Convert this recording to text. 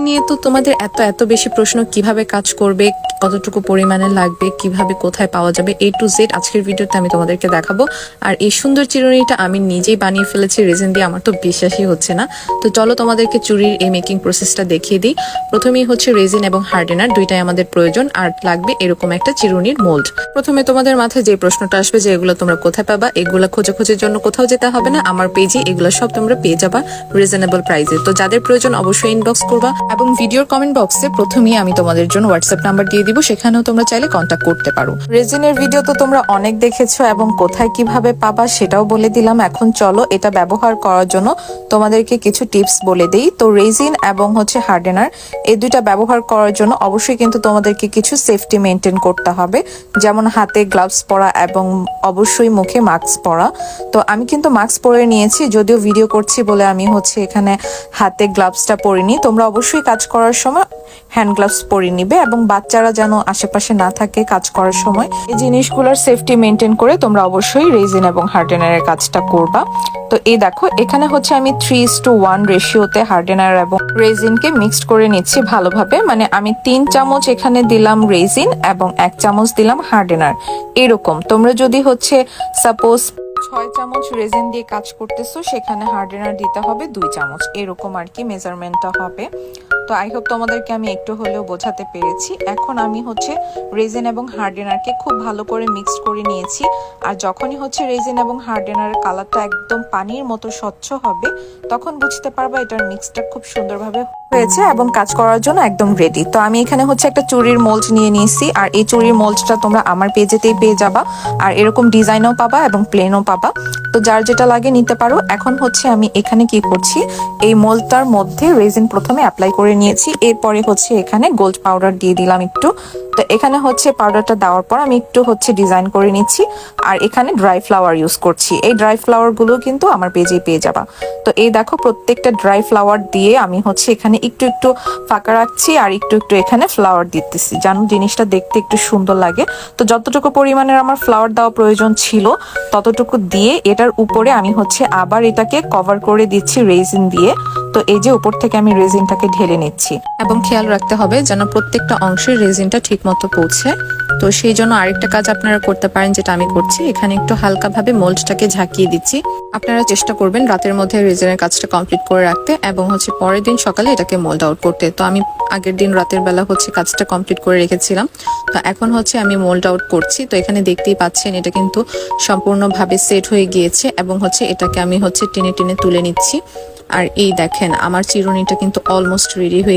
নিয়ে তো তোমাদের এত এত বেশি প্রশ্ন, কিভাবে কাজ করবে, কতটুকু পরিমাণে লাগবে, কিভাবে কোথায় পাওয়া যাবে, A to Z আজকের ভিডিওতে আমি তোমাদেরকে দেখাবো। আর এই সুন্দর চিরুনিটা আমি নিজেই বানিয়ে ফেলেছি রেজিন দিয়ে, আমার তো বিশ্বাসই হচ্ছে না। তো চলো তোমাদেরকে চুড়ির এই মেকিং প্রসেসটা দেখিয়ে দিই। প্রথমেই হচ্ছে রেজিন এবং হার্ডেনার দুইটাই আমাদের প্রয়োজন, আর লাগবে এরকম একটা চিরুনির মোল্ড। প্রথমে তোমাদের মাথায় যে প্রশ্নটা আসবে যে এগুলো তোমরা কোথায় পাবা, এগুলো খোঁজাখুঁজির জন্য কোথাও যেতে হবে না, আমার পেজে এগুলো সব তোমরা পেয়ে যাবা রিজনেবল প্রাইসে। তো যাদের প্রয়োজন অবশ্যই ইনবক্স করবা, এবং ভিডিওর কমেন্ট বক্সে প্রথমেই আমি তোমাদের জন্য হোয়াটসঅ্যাপ নাম্বার দিয়ে দিব, সেখানেও তোমরা চাইলে কন্ট্যাক্ট করতে পারো। রেজিনের ভিডিও তো তোমরা অনেক দেখেছো এবং কোথায় কিভাবে পাবা সেটাও বলে দিলাম। এখন চলো এটা ব্যবহার করার জন্য তোমাদেরকে কিছু টিপস বলে দিই। তো রেজিন এবং হচ্ছে হার্ডেনার এই দুইটা ব্যবহার করার জন্য অবশ্যই কিন্তু তোমাদেরকে কিছু সেফটি মেনটেন করতে হবে, যেমন হাতে গ্লাভস পরা এবং অবশ্যই মুখে মাস্ক পরা। তো আমি কিন্তু মাস্ক পরে নিয়েছি, যদিও ভিডিও করছি বলে আমি হচ্ছে এখানে হাতে গ্লাভসটা পরিনি। তোমরা অবশ্যই কাজ করার সময় হ্যান্ড গ্লাভস পরে নিবে, এবং বাচ্চারা যেন আশেপাশে না থাকে কাজ করার সময়। এই জিনিসগুলোর সেফটি মেনটেন করে তোমরা অবশ্যই রেজিন এবং হার্ডেনারের কাজটা করবা। তো এই দেখো এখানে হচ্ছে আমি 3:1 রেশিওতে হার্ডেনার এবং রেজিনকে মিক্সড করে নিচ্ছি ভালোভাবে। মানে আমি 3 চামচ এখানে দিলাম রেজিন এবং 1 চামচ দিলাম হার্ডেনার, এরকম। তোমরা যদি হচ্ছে সাপোজ 6 চামচ রেজিন দিয়ে কাজ করতেছো, সেখানে হার্ডেনার দিতে হবে 2 চামচ, এরকম আর কি মেজারমেন্টটা হবে। তো আই হোপ তোমাদেরকে আমি একটু হলেও বোঝাতে পেরেছি। এখন আমি হচ্ছে রেজিন এবং হার্ডেনারকে খুব ভালো করে মিক্সড করে নিয়েছি। আর যখনই হচ্ছে রেজিন এবং হার্ডেনারের কালারটা একদম পানির মতো স্বচ্ছ হবে, তখন বুঝতে পারবা এটার মিক্সটা খুব সুন্দরভাবে হয়েছে এবং কাজ করার জন্য একদম রেডি। তো আমি এখানে হচ্ছে একটা চুড়ির মোল্ড নিয়ে নিয়েছি, আর এই চুড়ির মোল্ডটা তোমরা আমার পেজেতেই পেয়ে যাবা। আর এরকম ডিজাইনও পাবা এবং প্লেনও পাবা, তো যার যেটা লাগে নিতে পারো। এখন হচ্ছে আমি এখানে কি করছি, এই মোল্ডটার মধ্যে রেজিন প্রথমে অ্যাপ্লাই করে নিয়েছি, এরপরে হচ্ছে এখানে গোল্ড পাউডার দিয়ে দিলাম একটু। তো এখানে হচ্ছে পাউডারটা দেওয়ার পর আমি একটু হচ্ছে ডিজাইন করে নিচ্ছি, আর এখানে ড্রাই ফ্লাওয়ার ইউজ করছি। এই ড্রাই ফ্লাওয়ার গুলো কিন্তু আমার পেজেই পেয়ে যাবা। তো এই দেখো প্রত্যেকটা ড্রাই ফ্লাওয়ার দিয়ে আমি হচ্ছে এখানে একটু একটু ফাঁকা রাখছি, আর একটু একটু এখানে ফ্লাওয়ার দিতেছি, যেন জিনিসটা দেখতে একটু সুন্দর লাগে। তো যতটুকু পরিমাণের আমার ফ্লাওয়ার দেওয়া প্রয়োজন ছিল ততটুকু দিয়ে এটার উপরে আমি হচ্ছে আবার এটাকে কভার করে দিচ্ছি রেজিন দিয়ে। তো এই যে উপর থেকে আমি রেজিনটাকে ঢেলে নিচ্ছি, এবং খেয়াল রাখতে হবে যেন প্রত্যেকটা অংশের রেজিনটা ঠিক মতো পৌঁছে। তো সেই জন্য আরেকটা কাজ আপনারা করতে পারেন, যেটা আমি করছি, এখানে একটু হালকাভাবে মোল্ডটাকে ঝাঁকিয়ে দিচ্ছি। আপনারা চেষ্টা করবেন রাতের মধ্যে রেজিনের কাজটা কমপ্লিট করে রাখতে, এবং হচ্ছে পরের দিন সকালে এটাকে মোল্ড আউট করতে। তো আমি আগের দিন রাতের বেলা হচ্ছে কাজটা কমপ্লিট করে রেখেছিলাম। তো এখন হচ্ছে আমি মোল্ড আউট করছি। তো এখানে দেখতেই পাচ্ছেন এটা কিন্তু সম্পূর্ণভাবে সেট হয়ে গিয়েছে, এবং হচ্ছে এটাকে আমি হচ্ছে টেনে টেনে তুলে নিচ্ছি। আর এই দেখেন আমার চিরুনিটা কিন্তু অলমোস্ট রেডি হয়ে